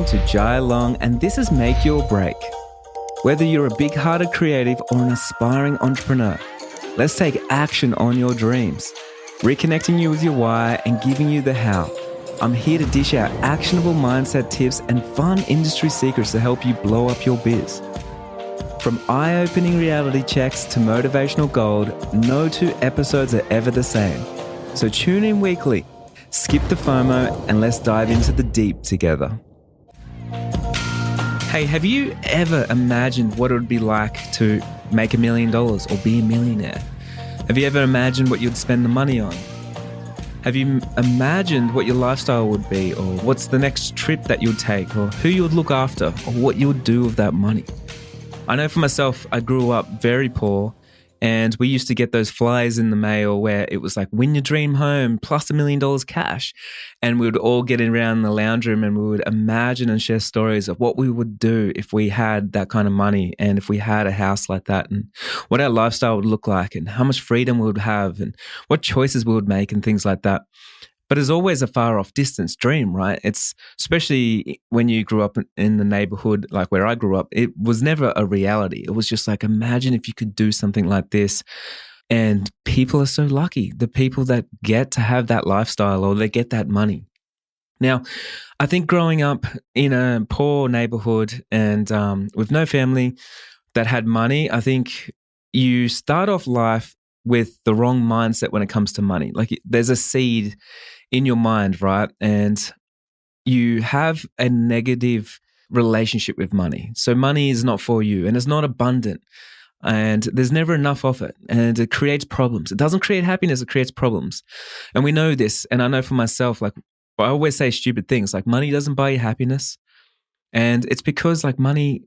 listening to Jai Long, and this is Make Your Break. Whether you're a big-hearted creative or an aspiring entrepreneur, let's take action on your dreams, reconnecting you with your why and giving you the how. I'm here to dish out actionable mindset tips and fun industry secrets to help you blow up your biz. From eye-opening reality checks to motivational gold, no two episodes are ever the same. So tune in weekly, skip the FOMO, and let's dive into the deep together. Hey, have you ever imagined what it would be like to make $1 million or be a millionaire? Have you ever imagined what you'd spend the money on? Have you imagined what your lifestyle would be, or what's the next trip that you'd take, or who you would look after, or what you would do with that money? I know for myself, I grew up very poor, and we used to get those flyers in the mail where it was like, win your dream home plus $1 million cash. And we would all get around the lounge room and we would imagine and share stories of what we would do if we had that kind of money and if we had a house like that, and what our lifestyle would look like and how much freedom we would have and what choices we would make and things like that. But it's always a far off distance dream, right? It's especially when you grew up in the neighborhood, like where I grew up, it was never a reality. It was just like, imagine if you could do something like this. And people are so lucky, the people that get to have that lifestyle or they get that money. Now, I think growing up in a poor neighborhood and with no family that had money, I think you start off life with the wrong mindset when it comes to money. Like there's a seed in your mind, right? And you have a negative relationship with money. So money is not for you and it's not abundant and there's never enough of it and it creates problems. It doesn't create happiness, it creates problems. And we know this. And I know for myself, like I always say stupid things like money doesn't buy you happiness. And it's because like money,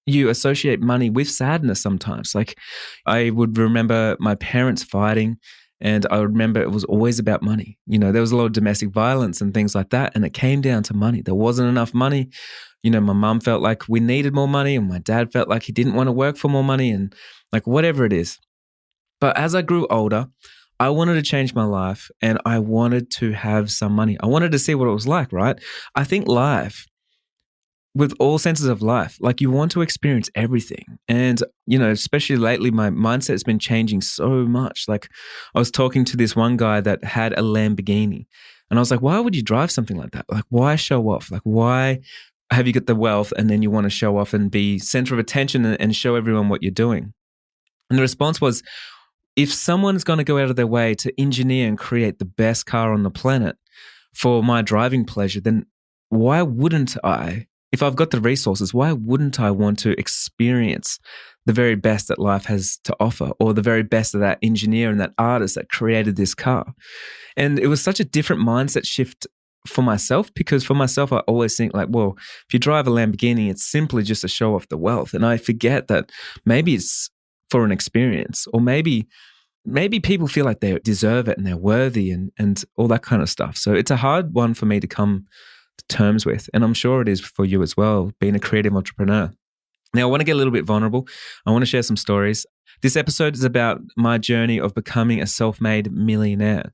you associate money with sadness sometimes. Like I would remember my parents fighting and I remember it was always about money. You know, there was a lot of domestic violence and things like that. And it came down to money. There wasn't enough money. You know, my mum felt like we needed more money and my dad felt like he didn't want to work for more money and like whatever it is. But as I grew older, I wanted to change my life and I wanted to have some money. I wanted to see what it was like, right? I think life, with all senses of life, like you want to experience everything. And, you know, especially lately, my mindset has been changing so much. Like I was talking to this one guy that had a Lamborghini and I was like, why would you drive something like that? Like, why show off? Like, why have you got the wealth and then you want to show off and be center of attention and show everyone what you're doing? And the response was, if someone's going to go out of their way to engineer and create the best car on the planet for my driving pleasure, then why wouldn't I? If I've got the resources, why wouldn't I want to experience the very best that life has to offer or the very best of that engineer and that artist that created this car? And it was such a different mindset shift for myself because for myself, I always think like, well, if you drive a Lamborghini, it's simply just to show off the wealth. And I forget that maybe it's for an experience or maybe people feel like they deserve it and they're worthy and all that kind of stuff. So it's a hard one for me to come terms with, and I'm sure it is for you as well, being a creative entrepreneur. Now, I want to get a little bit vulnerable. I want to share some stories. This episode is about my journey of becoming a self-made millionaire.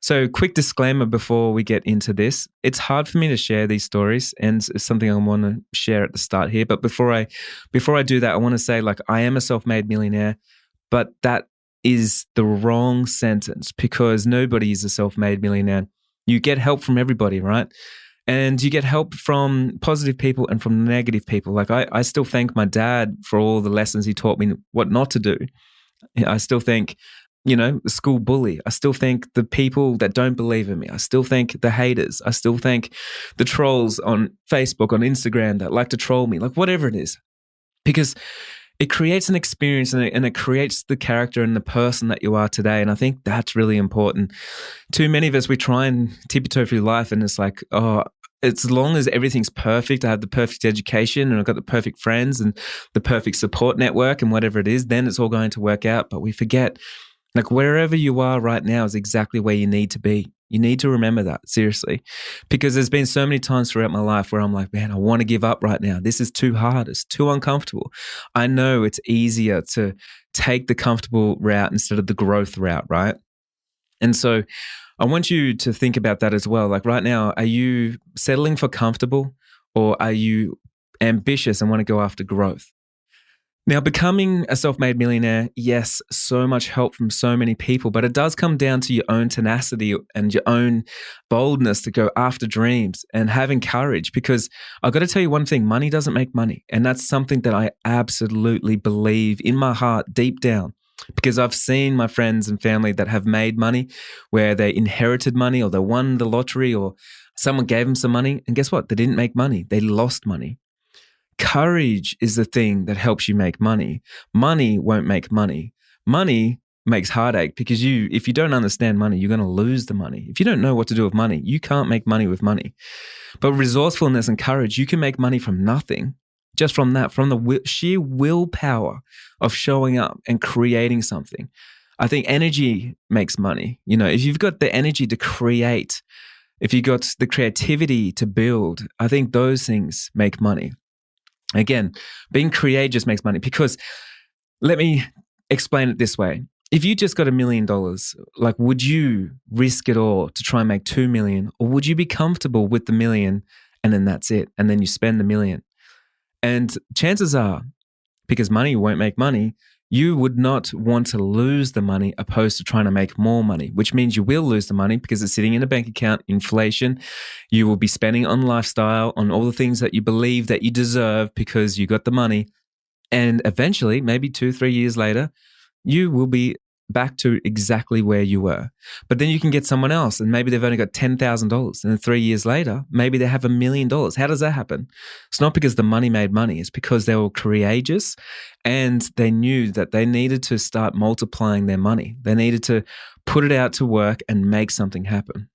So, quick disclaimer before we get into this. It's hard for me to share these stories, and it's something I want to share at the start here. But before I do that, I want to say, like, I am a self-made millionaire, but that is the wrong sentence because nobody is a self-made millionaire. You get help from everybody, right? And you get help from positive people and from negative people. Like I still thank my dad for all the lessons he taught me what not to do. I still thank, you know, the school bully. I still thank the people that don't believe in me. I still thank the haters. I still thank the trolls on Facebook, on Instagram that like to troll me, like whatever it is. Because it creates an experience and it creates the character and the person that you are today. And I think that's really important. Too many of us, we try and tiptoe through life and it's like, oh, as long as everything's perfect, I have the perfect education and I've got the perfect friends and the perfect support network and whatever it is, then it's all going to work out. But we forget, like wherever you are right now is exactly where you need to be. You need to remember that, seriously, because there's been so many times throughout my life where I'm like, man, I want to give up right now. This is too hard. It's too uncomfortable. I know it's easier to take the comfortable route instead of the growth route, right? And so I want you to think about that as well. Like right now, are you settling for comfortable Or are you ambitious and want to go after growth? Now, becoming a self-made millionaire, yes, so much help from so many people, but it does come down to your own tenacity and your own boldness to go after dreams and having courage. Because I've got to tell you one thing, money doesn't make money. And that's something that I absolutely believe in my heart, deep down. Because I've seen my friends and family that have made money where they inherited money or they won the lottery or someone gave them some money. And guess what? They didn't make money. They lost money. Courage is the thing that helps you make money. Money won't make money. Money makes heartache because if you don't understand money, you're going to lose the money. If you don't know what to do with money, you can't make money with money. But resourcefulness and courage, you can make money from nothing. Just from that, from the sheer willpower of showing up and creating something. I think energy makes money. If you've got the energy to create, if you've got the creativity to build, I think those things make money. Again, being courageous makes money because let me explain it this way. If you just got $1 million, would you risk it all to try and make 2 million? Or would you be comfortable with the million and then that's it? And then you spend the million. And chances are, because money won't make money, you would not want to lose the money opposed to trying to make more money, which means you will lose the money because it's sitting in a bank account, inflation. You will be spending on lifestyle, on all the things that you believe that you deserve because you got the money. And eventually, maybe 2-3 years later, you will be back to exactly where you were. But then you can get someone else and maybe they've only got $10,000 and then 3 years later, maybe they have $1 million. How does that happen? It's not because the money made money. It's because they were courageous and they knew that they needed to start multiplying their money. They needed to put it out to work and make something happen.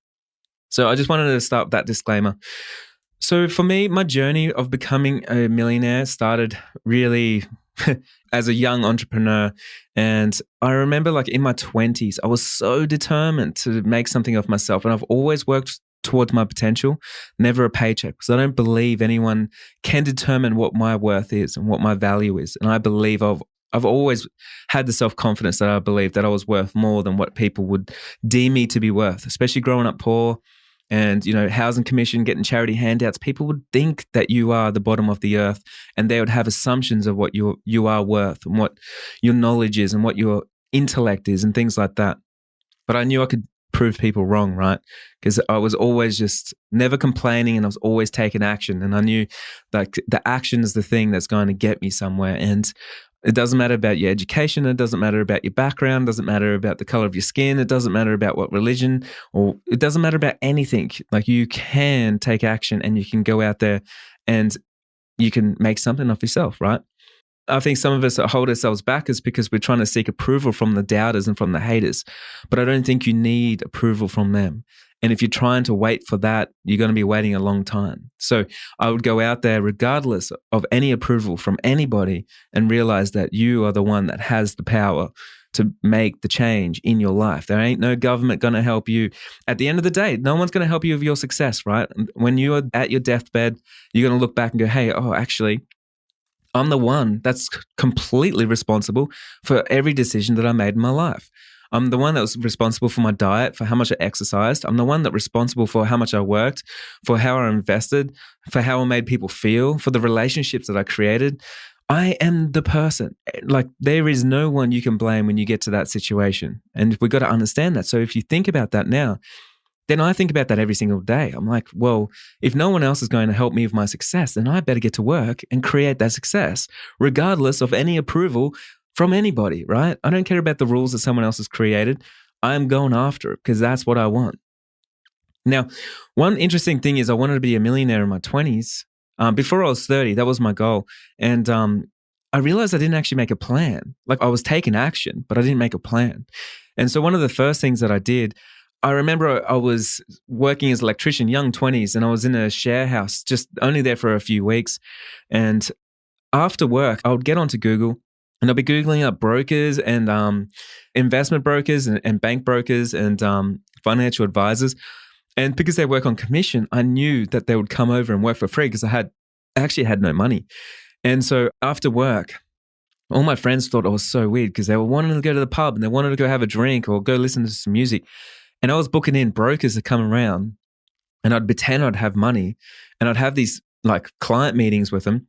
So I just wanted to start with that disclaimer. So for me, my journey of becoming a millionaire started really as a young entrepreneur. And I remember in my 20s, I was so determined to make something of myself. And I've always worked towards my potential, never a paycheck, because I don't believe anyone can determine what my worth is and what my value is. And I believe I've always had the self-confidence that I believe that I was worth more than what people would deem me to be worth, especially growing up poor. And, housing commission, getting charity handouts, people would think that you are the bottom of the earth and they would have assumptions of what you are worth and what your knowledge is and what your intellect is and things like that. But I knew I could prove people wrong, right? Because I was always just never complaining and I was always taking action. And I knew the action is the thing that's going to get me somewhere. And it doesn't matter about your education. It doesn't matter about your background. It doesn't matter about the color of your skin. It doesn't matter about what religion, or it doesn't matter about anything. You can take action and you can go out there and you can make something of yourself, right? I think some of us that hold ourselves back is because we're trying to seek approval from the doubters and from the haters. But I don't think you need approval from them. And if you're trying to wait for that, you're going to be waiting a long time. So I would go out there regardless of any approval from anybody and realize that you are the one that has the power to make the change in your life. There ain't no government going to help you. At the end of the day, no one's going to help you with your success, right? When you are at your deathbed, you're going to look back and go, hey, actually, I'm the one that's completely responsible for every decision that I made in my life. I'm the one that was responsible for my diet, for how much I exercised. I'm the one that was responsible for how much I worked, for how I invested, for how I made people feel, for the relationships that I created. I am the person. There is no one you can blame when you get to that situation. And we've got to understand that. So if you think about that now, then I think about that every single day. I'm like, well, if no one else is going to help me with my success, then I better get to work and create that success, regardless of any approval from anybody, right? I don't care about the rules that someone else has created. I'm going after it because that's what I want. Now, one interesting thing is I wanted to be a millionaire in my 20s. Before I was 30, that was my goal. And I realized I didn't actually make a plan. I was taking action, but I didn't make a plan. And so one of the first things that I did, I remember I was working as an electrician, young 20s, and I was in a share house, just only there for a few weeks. And after work, I would get onto Google and I'll be Googling up brokers and investment brokers and bank brokers and financial advisors. And because they work on commission, I knew that they would come over and work for free because I actually had no money. And so after work, all my friends thought I was so weird because they were wanting to go to the pub and they wanted to go have a drink or go listen to some music. And I was booking in brokers to come around and I'd pretend I'd have money and I'd have these like client meetings with them,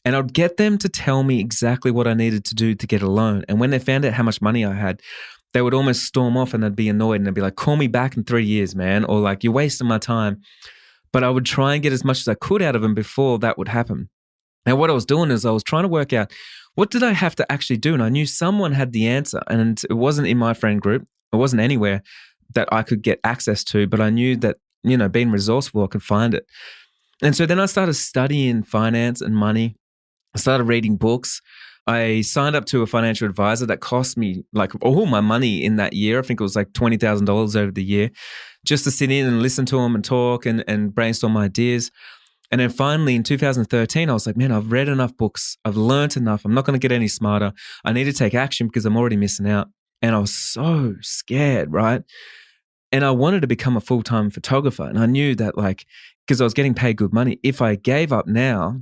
and I'd get them to tell me exactly what I needed to do to get a loan. And when they found out how much money I had, they would almost storm off and they'd be annoyed and they'd be like, call me back in 3 years, man. Or like, you're wasting my time. But I would try and get as much as I could out of them before that would happen. And what I was doing is I was trying to work out, what did I have to actually do? And I knew someone had the answer, and it wasn't in my friend group. It wasn't anywhere that I could get access to, but I knew that, being resourceful, I could find it. And so then I started studying finance and money. I started reading books. I signed up to a financial advisor that cost me like all my money in that year. I think it was like $20,000 over the year, just to sit in and listen to them and talk and brainstorm ideas. And then finally in 2013, I was like, man, I've read enough books. I've learned enough. I'm not going to get any smarter. I need to take action because I'm already missing out. And I was so scared, right? And I wanted to become a full-time photographer. And I knew that because I was getting paid good money, if I gave up now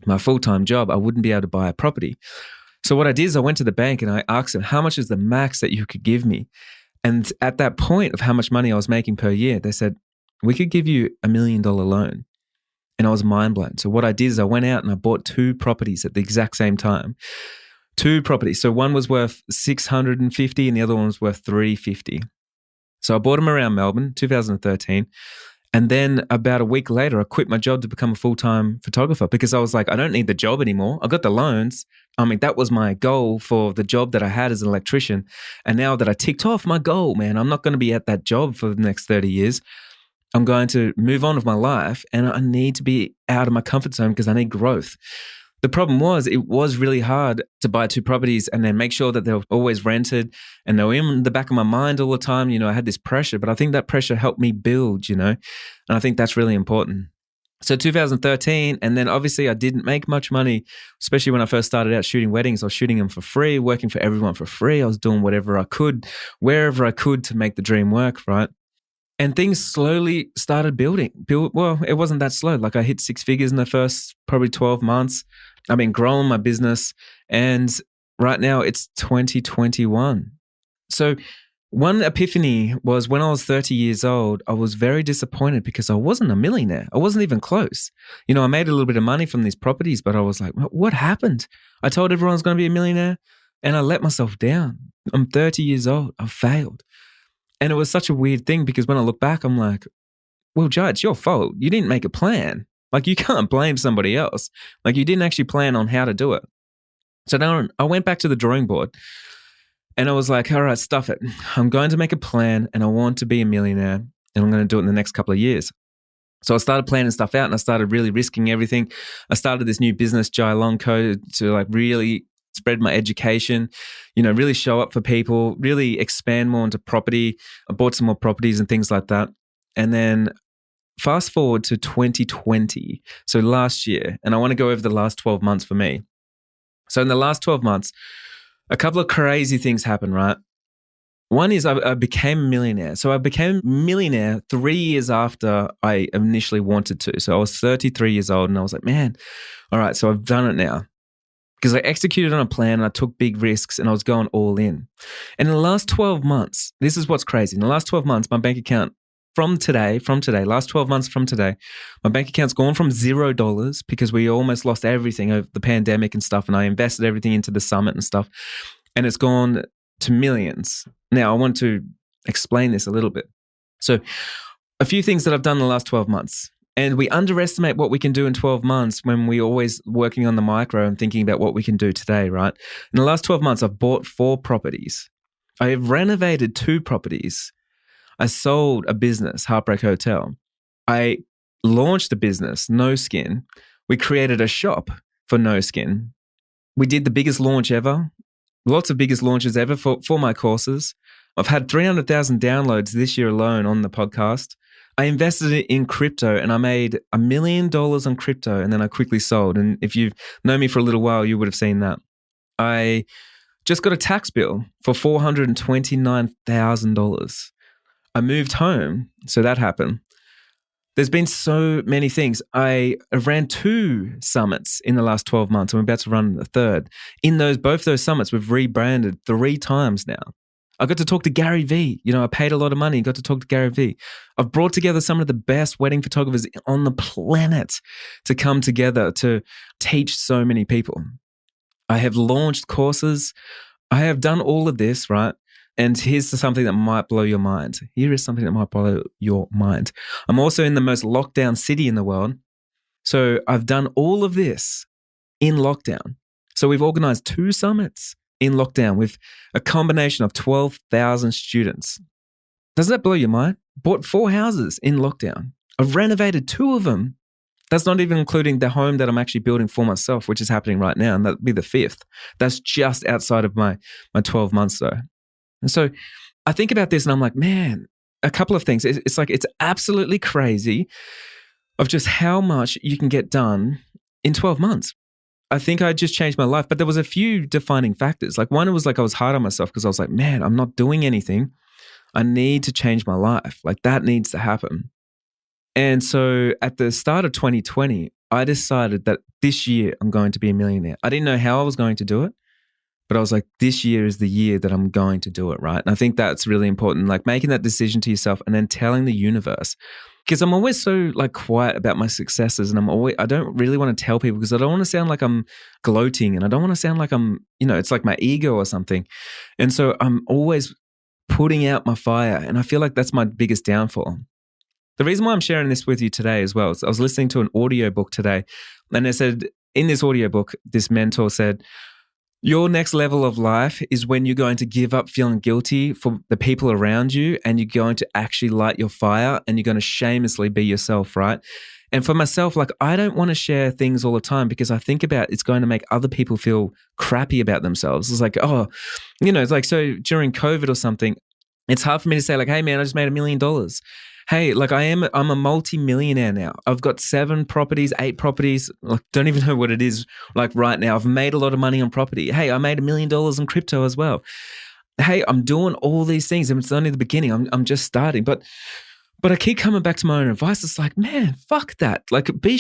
my full-time job, I wouldn't be able to buy a property. So what I did is I went to the bank and I asked them, how much is the max that you could give me? And at that point of how much money I was making per year, they said, we could give you $1 million loan. And I was mind blown. So what I did is I went out and I bought 2 properties at the exact same time. 2 properties. So one was worth $650 and the other one was worth $350. So I bought them around Melbourne, 2013. And then about a week later, I quit my job to become a full-time photographer because I was like, I don't need the job anymore. I got the loans. I mean, that was my goal for the job that I had as an electrician. And now that I ticked off my goal, man, I'm not going to be at that job for the next 30 years. I'm going to move on with my life and I need to be out of my comfort zone because I need growth. The problem was it was really hard to buy 2 properties and then make sure that they were always rented and they were in the back of my mind all the time. I had this pressure, but I think that pressure helped me build, and I think that's really important. So 2013, and then obviously I didn't make much money, especially when I first started out shooting weddings. I was shooting them for free, working for everyone for free. I was doing whatever I could, wherever I could to make the dream work, right? And things slowly started building. Well, it wasn't that slow. Like I hit 6 figures in the first probably 12 months. I've been growing my business and right now it's 2021. So one epiphany was when I was 30 years old, I was very disappointed because I wasn't a millionaire. I wasn't even close. I made a little bit of money from these properties, but I was like, what happened? I told everyone I was going to be a millionaire and I let myself down. I'm 30 years old. I failed. And it was such a weird thing because when I look back, I'm like, well, Jai, it's your fault. You didn't make a plan. Like you can't blame somebody else. Like you didn't actually plan on how to do it. So then I went back to the drawing board and I was like, all right, stuff it. I'm going to make a plan and I want to be a millionaire and I'm going to do it in the next couple of years. So I started planning stuff out and I started really risking everything. I started this new business, Jai Long Co, to really spread my education, really show up for people, really expand more into property. I bought some more properties and things like that. And then fast forward to 2020, so last year, and I want to go over the last 12 months for me. So in the last 12 months, a couple of crazy things happened, right? One is I became a millionaire. So I became a millionaire 3 years after I initially wanted to. So I was 33 years old and I was like, man, all right, so I've done it now. Because I executed on a plan and I took big risks and I was going all in. And in the last 12 months, this is what's crazy. In the last 12 months, my bank account last 12 months from today, my bank account's gone from $0 because we almost lost everything over the pandemic and stuff. And I invested everything into the summit and stuff. And it's gone to millions. Now, I want to explain this a little bit. So a few things that I've done in the last 12 months. And we underestimate what we can do in 12 months when we're always working on the micro and thinking about what we can do today, right? In the last 12 months, I've bought 4 properties. I have renovated 2 properties. I sold a business, Heartbreak Hotel. I launched a business, No Skin. We created a shop for No Skin. We did the biggest launch ever, lots of biggest launches ever for my courses. I've had 300,000 downloads this year alone on the podcast. I invested in crypto and I made $1 million on crypto and then I quickly sold. And if you've known me for a little while, you would have seen that. I just got a tax bill for $429,000. I moved home, so that happened. There's been so many things. I ran 2 summits in the last 12 months. I'm about to run the 3rd. In both those summits, we've rebranded 3 times now. I got to talk to Gary Vee. I paid a lot of money and got to talk to Gary Vee. I've brought together some of the best wedding photographers on the planet to come together to teach so many people. I have launched courses. I have done all of this, right? And here's something that might blow your mind. Here is something that might blow your mind. I'm also in the most lockdown city in the world. So I've done all of this in lockdown. So we've organized 2 summits in lockdown with a combination of 12,000 students. Doesn't that blow your mind? Bought 4 houses in lockdown. I've renovated 2 of them. That's not even including the home that I'm actually building for myself, which is happening right now. And that'll be the 5th. That's just outside of my 12 months though. And so I think about this and I'm like, man, a couple of things. It's like, it's absolutely crazy of just how much you can get done in 12 months. I think I just changed my life, but there was a few defining factors. Like one, it was like I was hard on myself because I was like, man, I'm not doing anything. I need to change my life. Like that needs to happen. And so at the start of 2020, I decided that this year I'm going to be a millionaire. I didn't know how I was going to do it, but I was like, this year is the year that I'm going to do it, right? And I think that's really important, like making that decision to yourself and then telling the universe. Because I'm always so like quiet about my successes, and I don't really want to tell people because I don't want to sound like I'm gloating, and I don't want to sound like I'm, it's like my ego or something. And so I'm always putting out my fire, and I feel like that's my biggest downfall. The reason why I'm sharing this with you today as well is I was listening to an audiobook today, and it said in this audiobook, this mentor said, your next level of life is when you're going to give up feeling guilty for the people around you, and you're going to actually light your fire, and you're going to shamelessly be yourself, right? And for myself, like I don't want to share things all the time because I think about it's going to make other people feel crappy about themselves. It's like, it's like, so during COVID or something, it's hard for me to say like, hey man, I just made $1 million. Hey, like I'm a multi-millionaire now. I've got 7 properties, 8 properties. Like, don't even know what it is like right now. I've made a lot of money on property. Hey, I made $1 million in crypto as well. Hey, I'm doing all these things, and it's only the beginning. I'm just starting. But I keep coming back to my own advice. It's like, man, fuck that. Like, be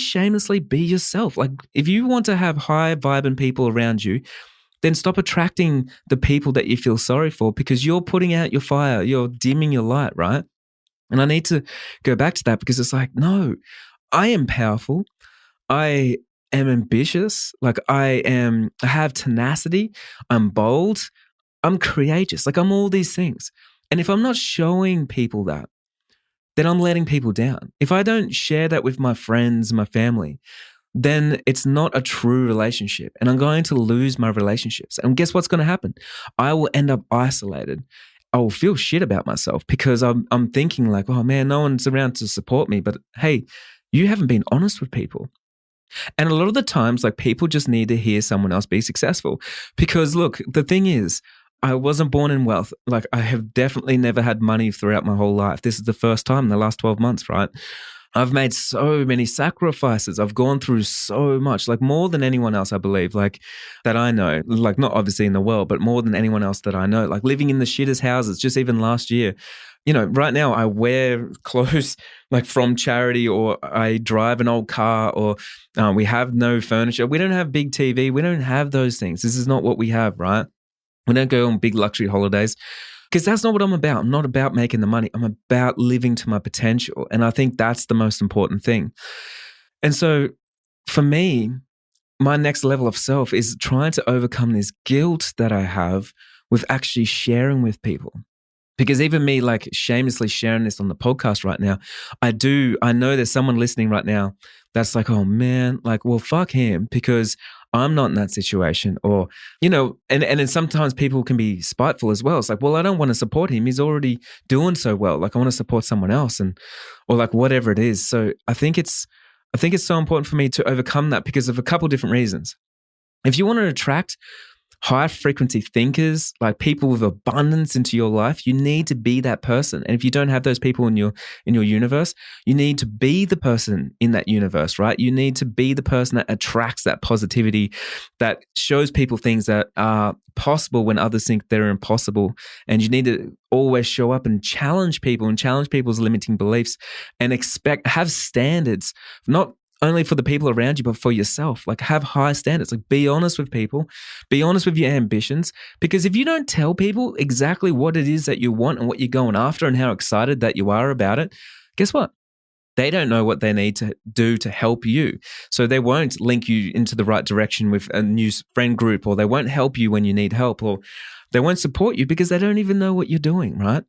yourself. Like, if you want to have high vibing people around you, then stop attracting the people that you feel sorry for because you're putting out your fire. You're dimming your light, right? And I need to go back to that because it's like, no, I am powerful. I am ambitious. Like I have tenacity. I'm bold. I'm courageous. Like I'm all these things. And if I'm not showing people that, then I'm letting people down. If I don't share that with my friends, my family, then it's not a true relationship, and I'm going to lose my relationships. And guess what's going to happen? I will end up isolated. I will feel shit about myself because I'm thinking like, oh man, no one's around to support me. But hey, you haven't been honest with people. And a lot of the times, like people just need to hear someone else be successful. Because look, the thing is, I wasn't born in wealth. Like I have definitely never had money throughout my whole life. This is the first time in the last 12 months, right? I've made so many sacrifices. I've gone through so much, like more than anyone else, I believe, like that I know, like not obviously in the world, but more than anyone else that I know, like living in the shittest houses, just even last year. Right now I wear clothes like from charity, or I drive an old car, or we have no furniture. We don't have big TV. We don't have those things. This is not what we have, right? We don't go on big luxury holidays. Because that's not what I'm about. I'm not about making the money. I'm about living to my potential. And I think that's the most important thing. And so for me, my next level of self is trying to overcome this guilt that I have with actually sharing with people. Because even me, like shamelessly sharing this on the podcast right now, I know there's someone listening right now that's like, oh man, like, well, fuck him because I'm not in that situation. Or, and then sometimes people can be spiteful as well. It's like, well, I don't want to support him. He's already doing so well. Like I want to support someone else, or like whatever it is. So I think it's so important for me to overcome that because of a couple of different reasons. If you want to attract high frequency thinkers, like people with abundance into your life, you need to be that person. And if you don't have those people in your universe, you need to be the person in that universe, right? You need to be the person that attracts that positivity, that shows people things that are possible when others think they're impossible. And you need to always show up and challenge people and challenge people's limiting beliefs and have standards, not only for the people around you, but for yourself. Like, have high standards. Like, be honest with people. Be honest with your ambitions. Because if you don't tell people exactly what it is that you want and what you're going after and how excited that you are about it, guess what? They don't know what they need to do to help you. So they won't link you into the right direction with a new friend group, or they won't help you when you need help, or they won't support you because they don't even know what you're doing, right?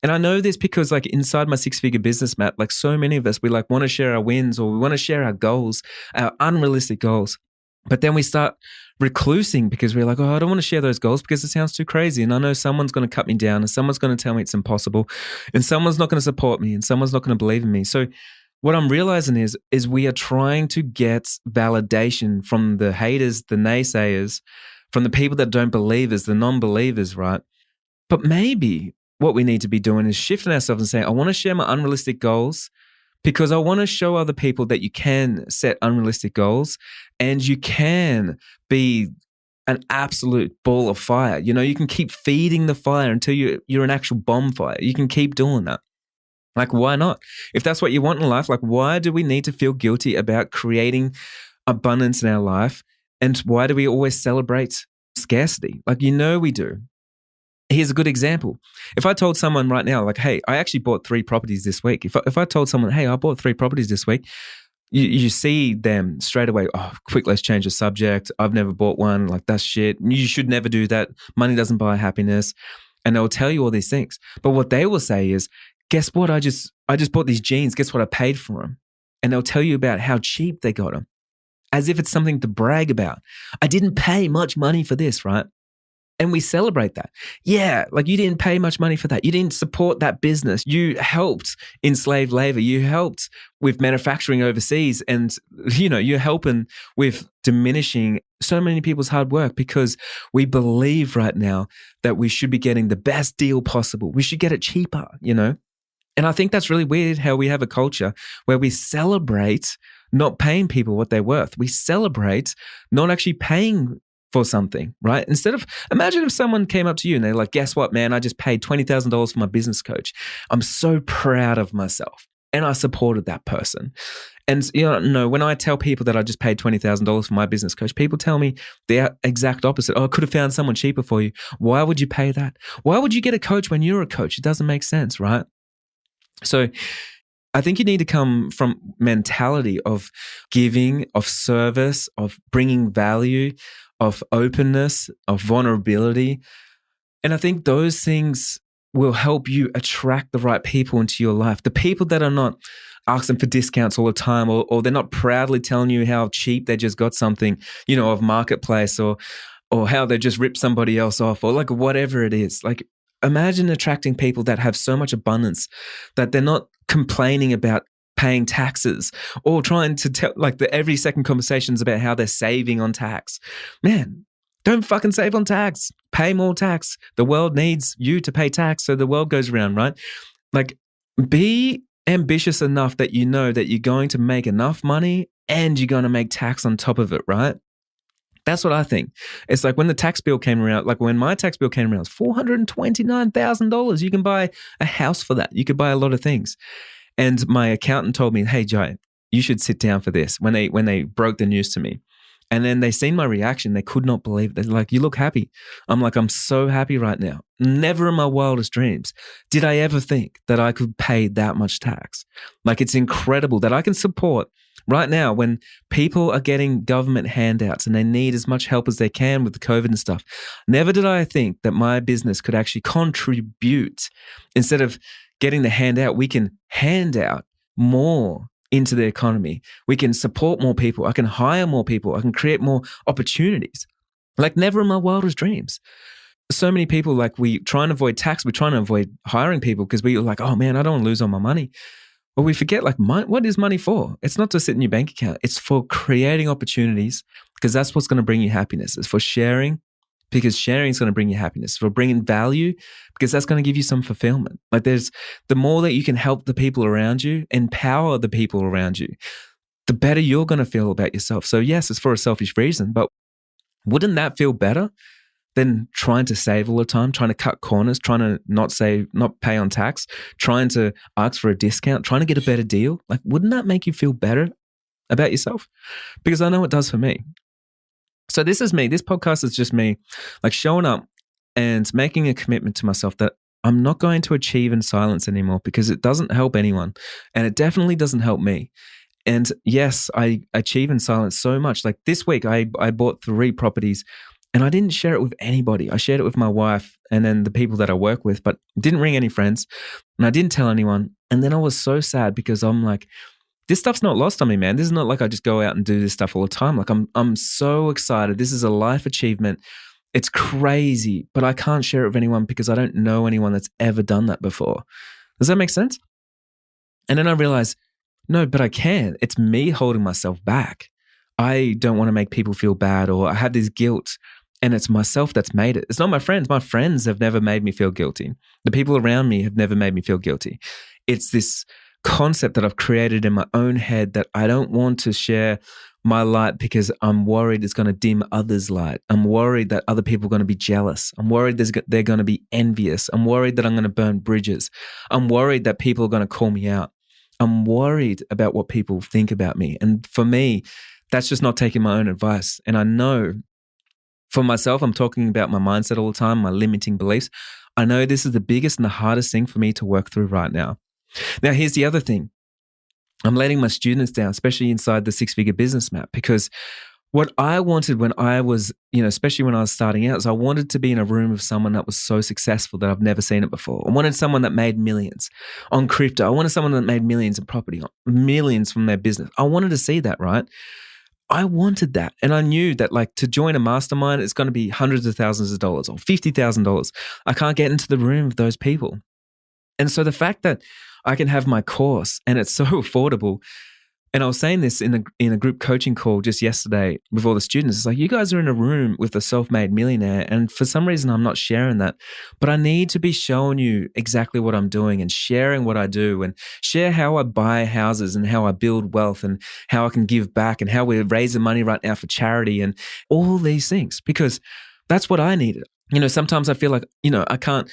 And I know this because, like, inside my six-figure business map, like, so many of us, we like want to share our wins, or we want to share our goals, our unrealistic goals. But then we start reclusing because we're like, oh, I don't want to share those goals because it sounds too crazy. And I know someone's going to cut me down, and someone's going to tell me it's impossible, and someone's not going to support me, and someone's not going to believe in me. So what I'm realizing is we are trying to get validation from the haters, the naysayers, from the people that don't believe us, the non-believers, right? But maybe what we need to be doing is shifting ourselves and saying, I want to share my unrealistic goals because I want to show other people that you can set unrealistic goals and you can be an absolute ball of fire. You know, you can keep feeding the fire until you're an actual bonfire. You can keep doing that. Like, why not? If that's what you want in life, like, why do we need to feel guilty about creating abundance in our life? And why do we always celebrate scarcity? Like, we do. Here's a good example. If I told someone right now, like, hey, I actually bought 3 properties this week. If I told someone, hey, I bought 3 properties this week, you see them straight away, oh, quick, let's change the subject. I've never bought one. Like, that's shit. You should never do that. Money doesn't buy happiness. And they'll tell you all these things. But what they will say is, guess what? I just bought these jeans. Guess what? I paid for them. And they'll tell you about how cheap they got them, as if it's something to brag about. I didn't pay much money for this, right? And we celebrate that. Yeah, like, you didn't pay much money for that. You didn't support that business. You helped enslaved labor. You helped with manufacturing overseas. And, you're helping with diminishing so many people's hard work because we believe right now that we should be getting the best deal possible. We should get it cheaper, And I think that's really weird how we have a culture where we celebrate not paying people what they're worth. We celebrate not actually paying for something, right? Imagine if someone came up to you and they're like, guess what, man? I just paid $20,000 for my business coach. I'm so proud of myself. And I supported that person. And, when I tell people that I just paid $20,000 for my business coach, people tell me the exact opposite. Oh, I could have found someone cheaper for you. Why would you pay that? Why would you get a coach when you're a coach? It doesn't make sense, right? So I think you need to come from mentality of giving, of service, of bringing value, of openness, of vulnerability. And I think those things will help you attract the right people into your life. The people that are not asking for discounts all the time, or they're not proudly telling you how cheap they just got something, of marketplace, or how they just ripped somebody else off, or like whatever it is. Like, imagine attracting people that have so much abundance that they're not complaining about paying taxes or trying to tell, like, the every second conversations about how they're saving on tax. Man, don't fucking save on tax. Pay more tax. The world needs you to pay tax so the world goes around, right? Like, be ambitious enough that you know that you're going to make enough money and you're going to make tax on top of it, right? That's what I think. It's like when the tax bill came around, like when my tax bill came around, it's $429,000. You can buy a house for that. You could buy a lot of things. And my accountant told me, hey, Jai, you should sit down for this when they broke the news to me. And then they seen my reaction. They could not believe it. They're like, you look happy. I'm like, I'm so happy right now. Never in my wildest dreams did I ever think that I could pay that much tax. Like, it's incredible that I can support right now when people are getting government handouts and they need as much help as they can with the COVID and stuff. Never did I think that my business could actually contribute. Instead of getting the handout, we can hand out more into the economy. We can support more people. I can hire more people. I can create more opportunities. Like, never in my wildest dreams. So many people, like, we try and avoid tax. We're trying to avoid hiring people because we're like, oh man, I don't want to lose all my money. But we forget, like, what is money for? It's not to sit in your bank account. It's for creating opportunities, because that's what's going to bring you happiness. It's for sharing, because sharing is going to bring you happiness. For bringing value, because that's going to give you some fulfillment. Like, the more that you can help the people around you, empower the people around you, the better you're going to feel about yourself. So yes, it's for a selfish reason, but wouldn't that feel better than trying to save all the time, trying to cut corners, trying to not pay on tax, trying to ask for a discount, trying to get a better deal? Like, wouldn't that make you feel better about yourself? Because I know it does for me. So this is me. This podcast is just me, like showing up and making a commitment to myself that I'm not going to achieve in silence anymore, because it doesn't help anyone, and it definitely doesn't help me. And yes, I achieve in silence so much. Like this week, I bought 3 properties, and I didn't share it with anybody. I shared it with my wife and then the people that I work with, but didn't ring any friends, and I didn't tell anyone. And then I was so sad, because I'm like, this stuff's not lost on me, man. This is not like I just go out and do this stuff all the time. Like I'm so excited. This is a life achievement. It's crazy, but I can't share it with anyone because I don't know anyone that's ever done that before. Does that make sense? And then I realized, no, but I can. It's me holding myself back. I don't want to make people feel bad, or I have this guilt, and it's myself that's made it. It's not my friends. My friends have never made me feel guilty. The people around me have never made me feel guilty. It's this concept that I've created in my own head that I don't want to share my light because I'm worried it's going to dim others' light. I'm worried that other people are going to be jealous. I'm worried they're going to be envious. I'm worried that I'm going to burn bridges. I'm worried that people are going to call me out. I'm worried about what people think about me. And for me, that's just not taking my own advice. And I know for myself, I'm talking about my mindset all the time, my limiting beliefs. I know this is the biggest and the hardest thing for me to work through right now. Now, here's the other thing. I'm letting my students down, especially inside the 6-figure business map, because what I wanted when I was, especially when I was starting out, is I wanted to be in a room with someone that was so successful that I've never seen it before. I wanted someone that made millions on crypto. I wanted someone that made millions in property, millions from their business. I wanted to see that, right? I wanted that. And I knew that to join a mastermind, it's going to be hundreds of thousands of dollars or $50,000. I can't get into the room with those people. And so the fact that I can have my course and it's so affordable. And I was saying this in a group coaching call just yesterday with all the students. It's like, you guys are in a room with a self-made millionaire. And for some reason, I'm not sharing that. But I need to be showing you exactly what I'm doing and sharing what I do and share how I buy houses and how I build wealth and how I can give back and how we're raising money right now for charity and all these things, because that's what I needed. Sometimes I feel like, I can't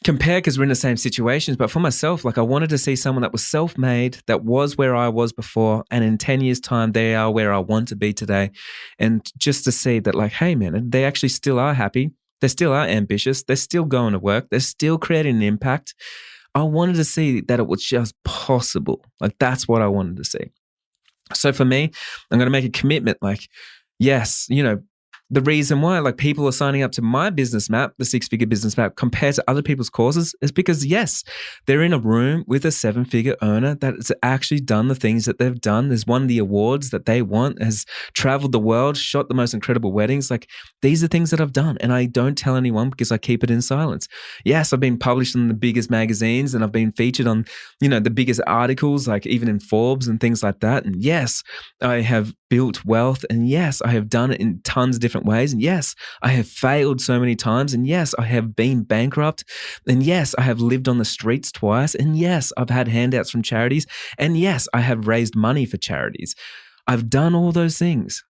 compare because we're in the same situations, but for myself, I wanted to see someone that was self-made, that was where I was before, and in 10 years' time, they are where I want to be today. And just to see that, hey, man, they actually still are happy. They still are ambitious. They're still going to work. They're still creating an impact. I wanted to see that it was just possible. That's what I wanted to see. So for me, I'm going to make a commitment. Yes, the reason why people are signing up to my business map, the 6-figure business map, compared to other people's courses is because, yes, they're in a room with a 7-figure earner that has actually done the things that they've done, has won the awards that they want, has traveled the world, shot the most incredible weddings. These are things that I've done, and I don't tell anyone because I keep it in silence. Yes, I've been published in the biggest magazines and I've been featured on, the biggest articles, even in Forbes and things like that. And yes, I have built wealth, and yes, I have done it in tons of different ways, and yes, I have failed so many times, and yes, I have been bankrupt, and yes, I have lived on the streets twice, and yes, I've had handouts from charities, and yes, I have raised money for charities. I've done all those things.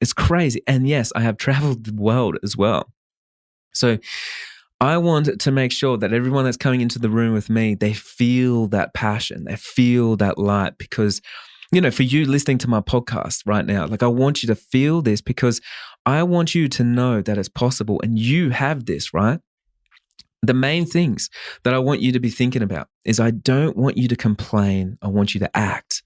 It's crazy. And yes, I have traveled the world as well. So I want to make sure that everyone that's coming into the room with me, they feel that passion, they feel that light, because for you listening to my podcast right now, I want you to feel this, because I want you to know that it's possible and you have this, right? The main things that I want you to be thinking about is I don't want you to complain. I want you to act.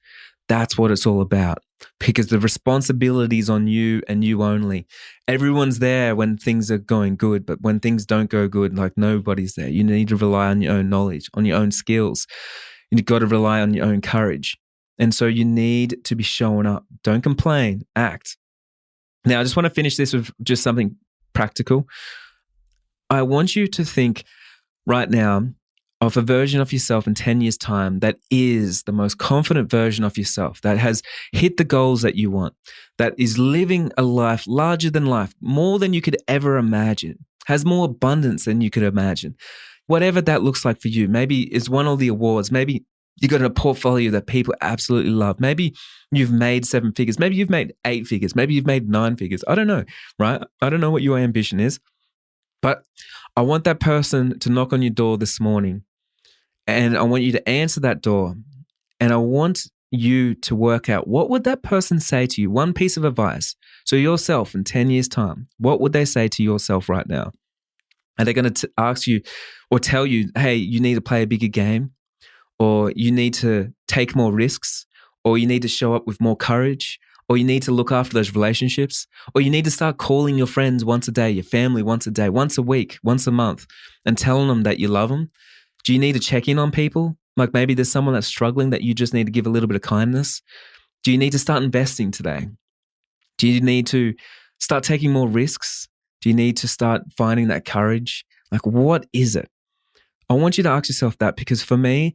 That's what it's all about, because the responsibility is on you and you only. Everyone's there when things are going good, but when things don't go good, nobody's there. You need to rely on your own knowledge, on your own skills. You've got to rely on your own courage. And so you need to be showing up. Don't complain, act. Now, I just want to finish this with just something practical. I want you to think right now of a version of yourself in 10 years' time that is the most confident version of yourself, that has hit the goals that you want, that is living a life larger than life, more than you could ever imagine, has more abundance than you could imagine. Whatever that looks like for you. Maybe it's won all the awards. Maybe you got a portfolio that people absolutely love. Maybe you've made 7 figures. Maybe you've made 8 figures. Maybe you've made 9 figures. I don't know, right? I don't know what your ambition is, but I want that person to knock on your door this morning, and I want you to answer that door, and I want you to work out, what would that person say to you? One piece of advice. So yourself in 10 years' time, what would they say to yourself right now? Are they going to ask you or tell you, hey, you need to play a bigger game, or you need to take more risks, or you need to show up with more courage, or you need to look after those relationships, or you need to start calling your friends once a day, your family once a day, once a week, once a month, and telling them that you love them? Do you need to check in on people? Like maybe there's someone that's struggling that you just need to give a little bit of kindness. Do you need to start investing today? Do you need to start taking more risks? Do you need to start finding that courage? Like, what is it? I want you to ask yourself that, because for me,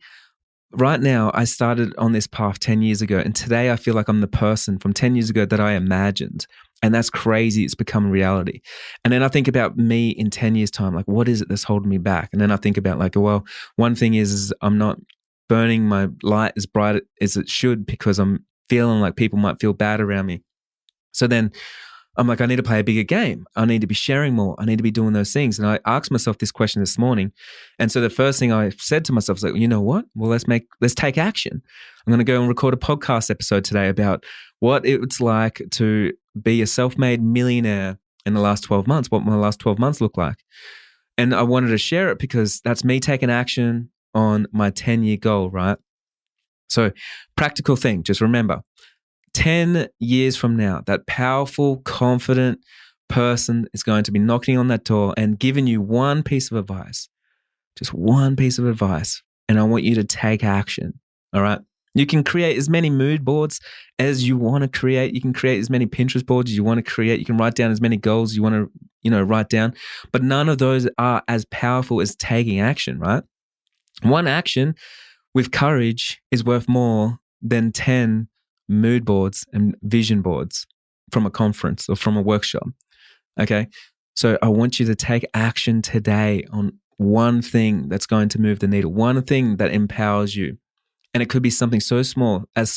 right now, I started on this path 10 years ago, and today I feel like I'm the person from 10 years ago that I imagined. And that's crazy. It's become reality. And then I think about me in 10 years' time, like, what is it that's holding me back? And then I think about like, well, one thing is I'm not burning my light as bright as it should because I'm feeling like people might feel bad around me. So then I'm like, I need to play a bigger game. I need to be sharing more. I need to be doing those things. And I asked myself this question this morning. And so the first thing I said to myself was like, you know what? Well, let's take action. I'm going to go and record a podcast episode today about what it's like to be a self-made millionaire in the last 12 months, what my last 12 months look like. And I wanted to share it because that's me taking action on my 10-year goal, right? So practical thing, just remember, 10 years from now, that powerful, confident person is going to be knocking on that door and giving you one piece of advice, just one piece of advice. And I want you to take action, all right? You can create as many mood boards as you want to create. You can create as many Pinterest boards as you want to create. You can write down as many goals as you want to, write down. But none of those are as powerful as taking action, right? One action with courage is worth more than 10 mood boards and vision boards from a conference or from a workshop. Okay. So I want you to take action today on one thing that's going to move the needle, one thing that empowers you. And it could be something so small as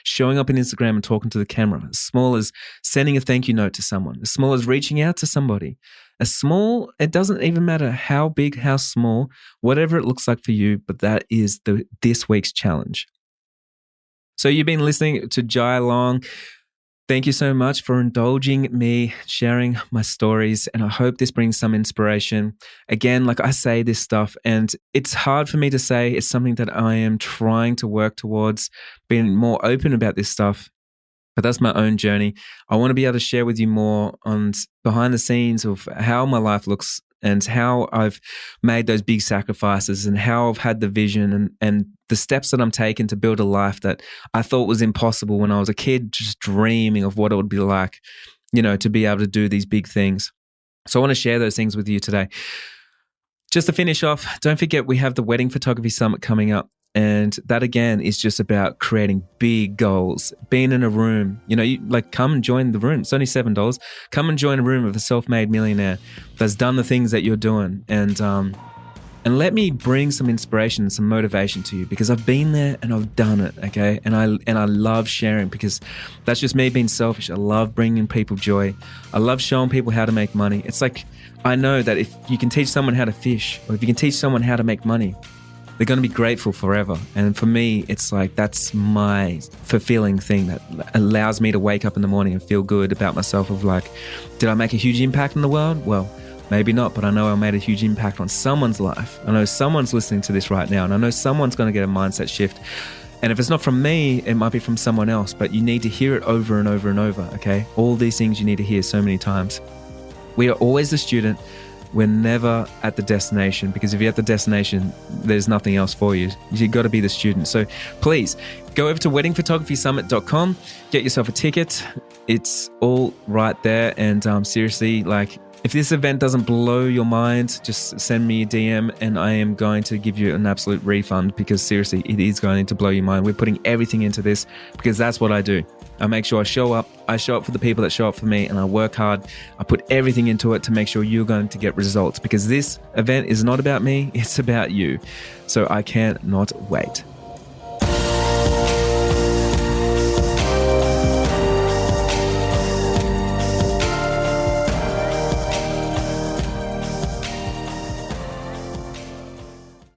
showing up on Instagram and talking to the camera, as small as sending a thank you note to someone, as small as reaching out to somebody, it doesn't even matter how big, how small, whatever it looks like for you, but that is this week's challenge. So you've been listening to Jai Long. Thank you so much for indulging me, sharing my stories, and I hope this brings some inspiration. Again, like I say this stuff, and it's hard for me to say. It's something that I am trying to work towards, being more open about this stuff, but that's my own journey. I want to be able to share with you more on behind the scenes of how my life looks and how I've made those big sacrifices and how I've had the vision and the steps that I'm taking to build a life that I thought was impossible when I was a kid, just dreaming of what it would be like, to be able to do these big things. So I want to share those things with you today. Just to finish off, don't forget we have the Wedding Photography Summit coming up. And that again is just about creating big goals, being in a room, come and join the room. It's only $7. Come and join a room of a self-made millionaire that's done the things that you're doing. And let me bring some inspiration and some motivation to you, because I've been there and I've done it. Okay. And I love sharing, because that's just me being selfish. I love bringing people joy. I love showing people how to make money. It's like, I know that if you can teach someone how to fish, or if you can teach someone how to make money, they're going to be grateful forever. And for me, it's like that's my fulfilling thing that allows me to wake up in the morning and feel good about myself of like, did I make a huge impact in the world? Well, maybe not, but I know I made a huge impact on someone's life. I know someone's listening to this right now, and I know someone's going to get a mindset shift. And if it's not from me, it might be from someone else, but you need to hear it over and over and over, okay? All these things you need to hear so many times. We are always the student. We're never at the destination, because if you're at the destination, there's nothing else for you. You've got to be the student. So please go over to weddingphotographysummit.com, get yourself a ticket. It's all right there. And seriously, if this event doesn't blow your mind, just send me a DM and I am going to give you an absolute refund, because seriously, it is going to blow your mind. We're putting everything into this because that's what I do. I make sure I show up for the people that show up for me, and I work hard. I put everything into it to make sure you're going to get results, because this event is not about me, it's about you. So I can't not wait.